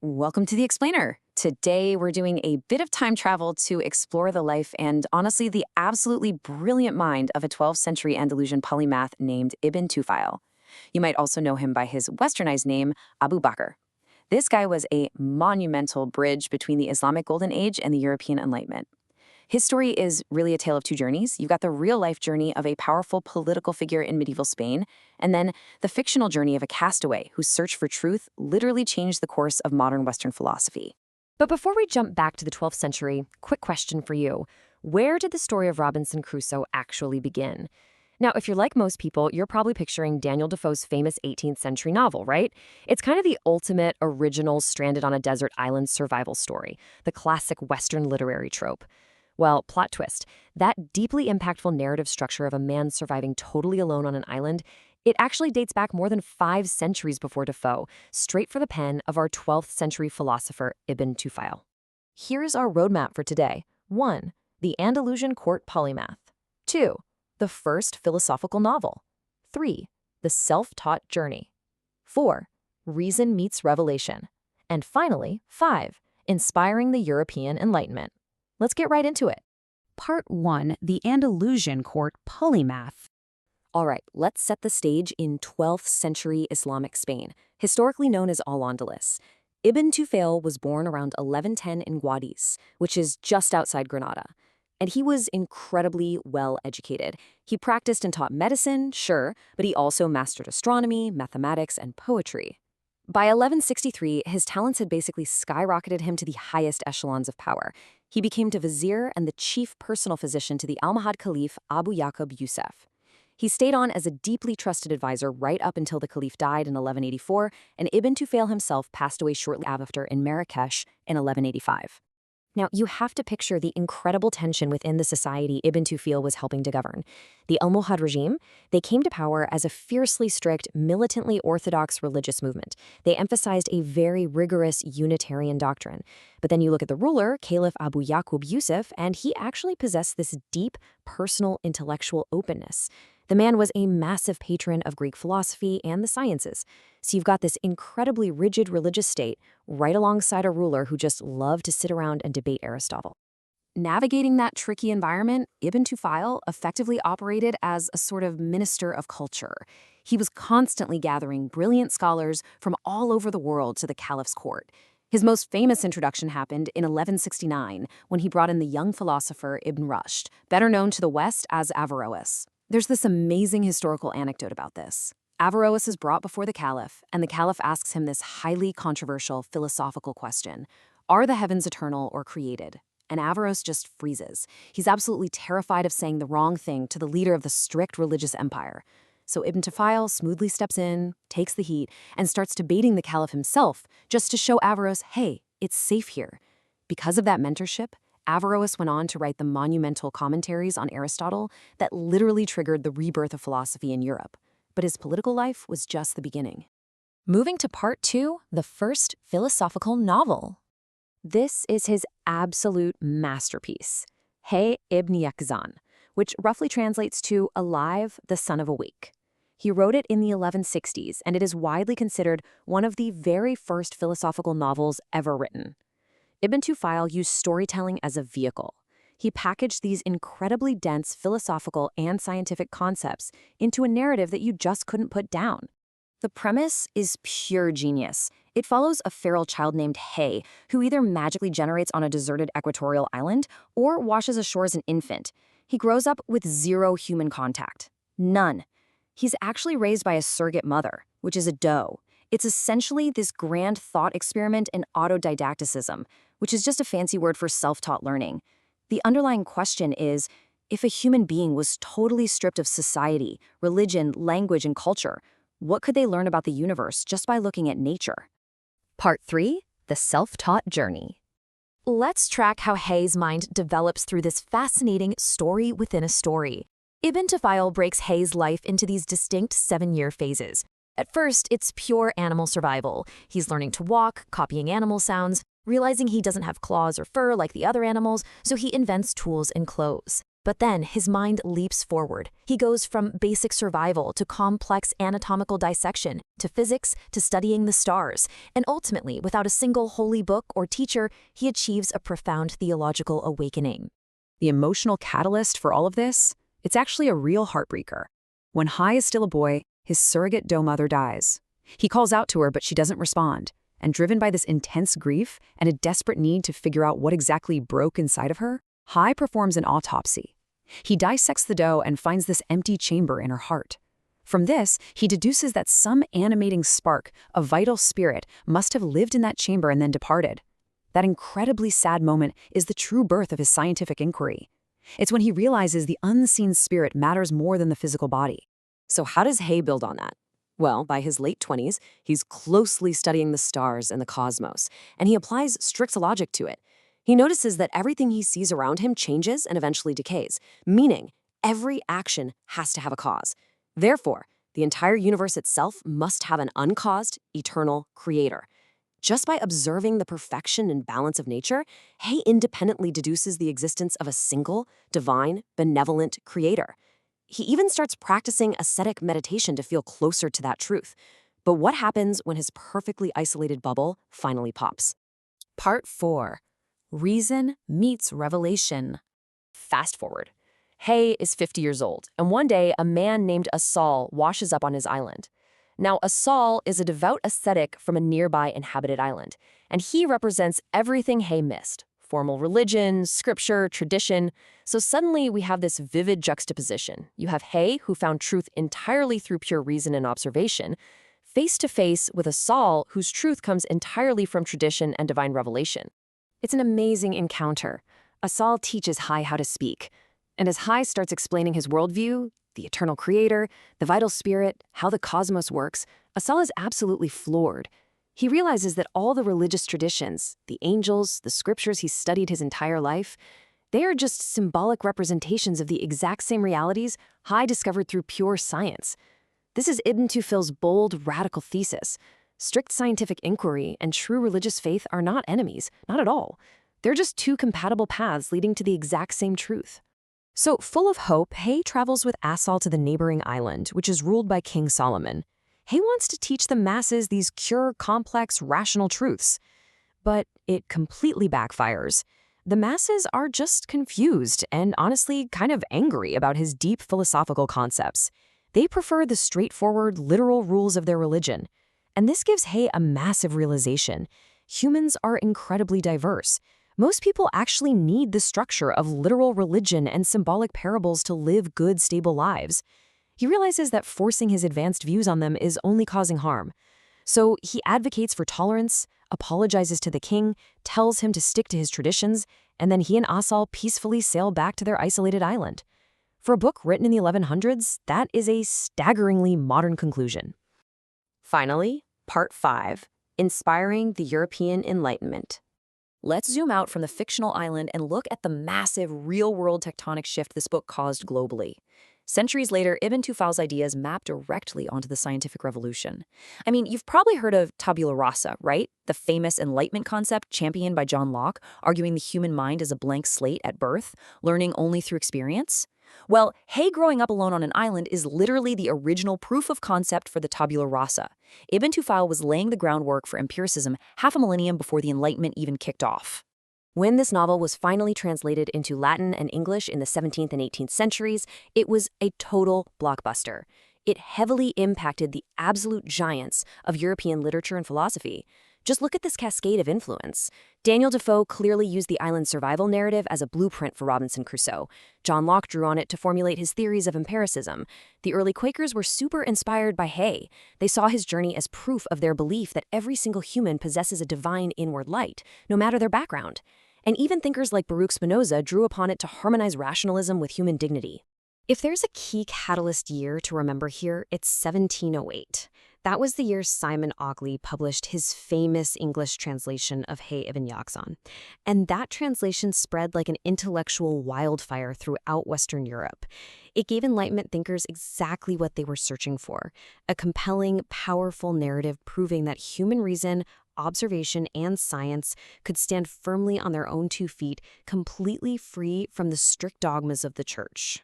Welcome to The Explainer. Today, we're doing a bit of time travel to explore the life and, honestly, the absolutely brilliant mind of a 12th century Andalusian polymath named Ibn Tufayl. You might also know him by his westernized name, Abu Bakr. This guy was a monumental bridge between the Islamic Golden Age and the European Enlightenment. His story is really a tale of two journeys. You've got the real-life journey of a powerful political figure in medieval Spain, and then the fictional journey of a castaway whose search for truth literally changed the course of modern Western philosophy. But before we jump back to the 12th century, quick question for you. Where did the story of Robinson Crusoe actually begin? Now, if you're like most people, you're probably picturing Daniel Defoe's famous 18th century novel, right? It's kind of the ultimate original stranded on a desert island survival story, the classic Western literary trope. Well, plot twist, that deeply impactful narrative structure of a man surviving totally alone on an island, it actually dates back more than 5 centuries before Defoe, straight for the pen of our 12th century philosopher Ibn Tufayl. Here's our roadmap for today. 1. The Andalusian court polymath. 2. The first philosophical novel. 3. The self-taught journey. 4. Reason meets revelation. And finally, 5. Inspiring the European Enlightenment. Let's get right into it. Part 1. The Andalusian court polymath. All right, let's set the stage in 12th century Islamic Spain, historically known as Al-Andalus. Ibn Tufayl was born around 1110 in Guadix, which is just outside Granada. And he was incredibly well educated. He practiced and taught medicine, sure, but he also mastered astronomy, mathematics, and poetry. By 1163, his talents had basically skyrocketed him to the highest echelons of power. He became the vizier and the chief personal physician to the Almohad Caliph Abu Yaqub Yusuf. He stayed on as a deeply trusted advisor right up until the Caliph died in 1184, and Ibn Tufayl himself passed away shortly after in Marrakesh in 1185. Now, you have to picture the incredible tension within the society Ibn Tufayl was helping to govern. The Almohad regime, they came to power as a fiercely strict, militantly orthodox religious movement. They emphasized a very rigorous Unitarian doctrine. But then you look at the ruler, Caliph Abu Yaqub Yusuf, and he actually possessed this deep, personal, intellectual openness. The man was a massive patron of Greek philosophy and the sciences. So you've got this incredibly rigid religious state right alongside a ruler who just loved to sit around and debate Aristotle. Navigating that tricky environment, Ibn Tufayl effectively operated as a sort of minister of culture. He was constantly gathering brilliant scholars from all over the world to the Caliph's court. His most famous introduction happened in 1169 when he brought in the young philosopher Ibn Rushd, better known to the West as Averroes. There's this amazing historical anecdote about this. Averroes is brought before the Caliph, and the Caliph asks him this highly controversial philosophical question: are the heavens eternal or created? And Averroes just freezes. He's absolutely terrified of saying the wrong thing to the leader of the strict religious empire. So Ibn Tufayl smoothly steps in, takes the heat, and starts debating the Caliph himself, just to show Averroes, hey, it's safe here. Because of that mentorship, Averroes went on to write the monumental commentaries on Aristotle that literally triggered the rebirth of philosophy in Europe. But his political life was just the beginning. Moving to part 2, the first philosophical novel. This is his absolute masterpiece, Hayy ibn Yaqzan, which roughly translates to Alive, the Son of a Week. He wrote it in the 1160s, and it is widely considered one of the very first philosophical novels ever written. Ibn Tufayl used storytelling as a vehicle. He packaged these incredibly dense philosophical and scientific concepts into a narrative that you just couldn't put down. The premise is pure genius. It follows a feral child named Hayy, who either magically generates on a deserted equatorial island or washes ashore as an infant. He grows up with zero human contact. None. He's actually raised by a surrogate mother, which is a doe. It's essentially this grand thought experiment in autodidacticism, which is just a fancy word for self-taught learning. The underlying question is, if a human being was totally stripped of society, religion, language, and culture, what could they learn about the universe just by looking at nature? Part 3. The self-taught journey. Let's track how Hayy's mind develops through this fascinating story within a story. Ibn Tufayl breaks Hayy's life into these distinct 7-year phases. At first, it's pure animal survival. He's learning to walk, copying animal sounds, realizing he doesn't have claws or fur like the other animals, so he invents tools and clothes. But then his mind leaps forward. He goes from basic survival to complex anatomical dissection, to physics, to studying the stars. And ultimately, without a single holy book or teacher, he achieves a profound theological awakening. The emotional catalyst for all of this? It's actually a real heartbreaker. When Hayy is still a boy, his surrogate doe mother dies. He calls out to her, but she doesn't respond. And driven by this intense grief and a desperate need to figure out what exactly broke inside of her, Hayy performs an autopsy. He dissects the doe and finds this empty chamber in her heart. From this, he deduces that some animating spark, a vital spirit, must have lived in that chamber and then departed. That incredibly sad moment is the true birth of his scientific inquiry. It's when he realizes the unseen spirit matters more than the physical body. So how does Hayy build on that? Well, by his late 20s, he's closely studying the stars and the cosmos, and he applies strict logic to it. He notices that everything he sees around him changes and eventually decays, meaning every action has to have a cause. Therefore, the entire universe itself must have an uncaused, eternal creator. Just by observing the perfection and balance of nature, Hayy independently deduces the existence of a single, divine, benevolent creator. He even starts practicing ascetic meditation to feel closer to that truth. But what happens when his perfectly isolated bubble finally pops? Part 4. Reason meets revelation. Fast forward. Hayy is 50 years old, and one day a man named Asal washes up on his island. Now, Asal is a devout ascetic from a nearby inhabited island, and he represents everything Hayy missed: formal religion, scripture, tradition. So suddenly we have this vivid juxtaposition. You have Hayy, who found truth entirely through pure reason and observation, face to face with Asal, whose truth comes entirely from tradition and divine revelation. It's an amazing encounter. Asal teaches Hayy how to speak. And as Hayy starts explaining his worldview, the eternal creator, the vital spirit, how the cosmos works, Asal is absolutely floored. He realizes that all the religious traditions, the angels, the scriptures he's studied his entire life, they are just symbolic representations of the exact same realities Hayy discovered through pure science. This is Ibn Tufayl's bold, radical thesis. Strict scientific inquiry and true religious faith are not enemies, not at all. They're just two compatible paths leading to the exact same truth. So, full of hope, Hayy travels with Asal to the neighboring island, which is ruled by King Solomon. Hayy wants to teach the masses these pure, complex, rational truths. But it completely backfires. The masses are just confused and honestly kind of angry about his deep philosophical concepts. They prefer the straightforward, literal rules of their religion. And this gives Hayy a massive realization. Humans are incredibly diverse. Most people actually need the structure of literal religion and symbolic parables to live good, stable lives. He realizes that forcing his advanced views on them is only causing harm. So he advocates for tolerance, apologizes to the king, tells him to stick to his traditions, and then he and Asal peacefully sail back to their isolated island. For a book written in the 1100s, that is a staggeringly modern conclusion. Finally, Part 5, Inspiring the European Enlightenment. Let's zoom out from the fictional island and look at the massive, real-world tectonic shift this book caused globally. Centuries later, Ibn Tufayl's ideas map directly onto the scientific revolution. I mean, you've probably heard of tabula rasa, right? The famous Enlightenment concept championed by John Locke, arguing the human mind is a blank slate at birth, learning only through experience. Well, Hayy growing up alone on an island is literally the original proof of concept for the tabula rasa. Ibn Tufayl was laying the groundwork for empiricism half a millennium before the Enlightenment even kicked off. When this novel was finally translated into Latin and English in the 17th and 18th centuries, it was a total blockbuster. It heavily impacted the absolute giants of European literature and philosophy. Just look at this cascade of influence. Daniel Defoe clearly used the island survival narrative as a blueprint for Robinson Crusoe. John Locke drew on it to formulate his theories of empiricism. The early Quakers were super inspired by Hayy. They saw his journey as proof of their belief that every single human possesses a divine inward light, no matter their background. And even thinkers like Baruch Spinoza drew upon it to harmonize rationalism with human dignity. If there's a key catalyst year to remember here, it's 1708. That was the year Simon Ogley published his famous English translation of Hayy ibn Yaqzan. And that translation spread like an intellectual wildfire throughout Western Europe. It gave Enlightenment thinkers exactly what they were searching for: a compelling, powerful narrative proving that human reason, observation and science could stand firmly on their own 2 feet, completely free from the strict dogmas of the church.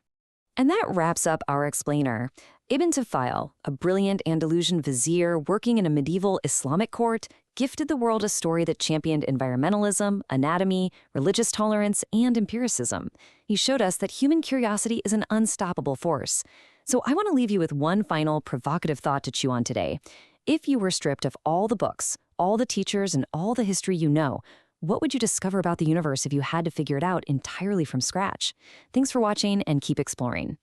And that wraps up our explainer. Ibn Tufayl, a brilliant Andalusian vizier working in a medieval Islamic court, gifted the world a story that championed environmentalism, anatomy, religious tolerance, and empiricism. He showed us that human curiosity is an unstoppable force. So I want to leave you with one final provocative thought to chew on today. If you were stripped of all the books, all the teachers, and all the history you know, what would you discover about the universe if you had to figure it out entirely from scratch? Thanks for watching and keep exploring.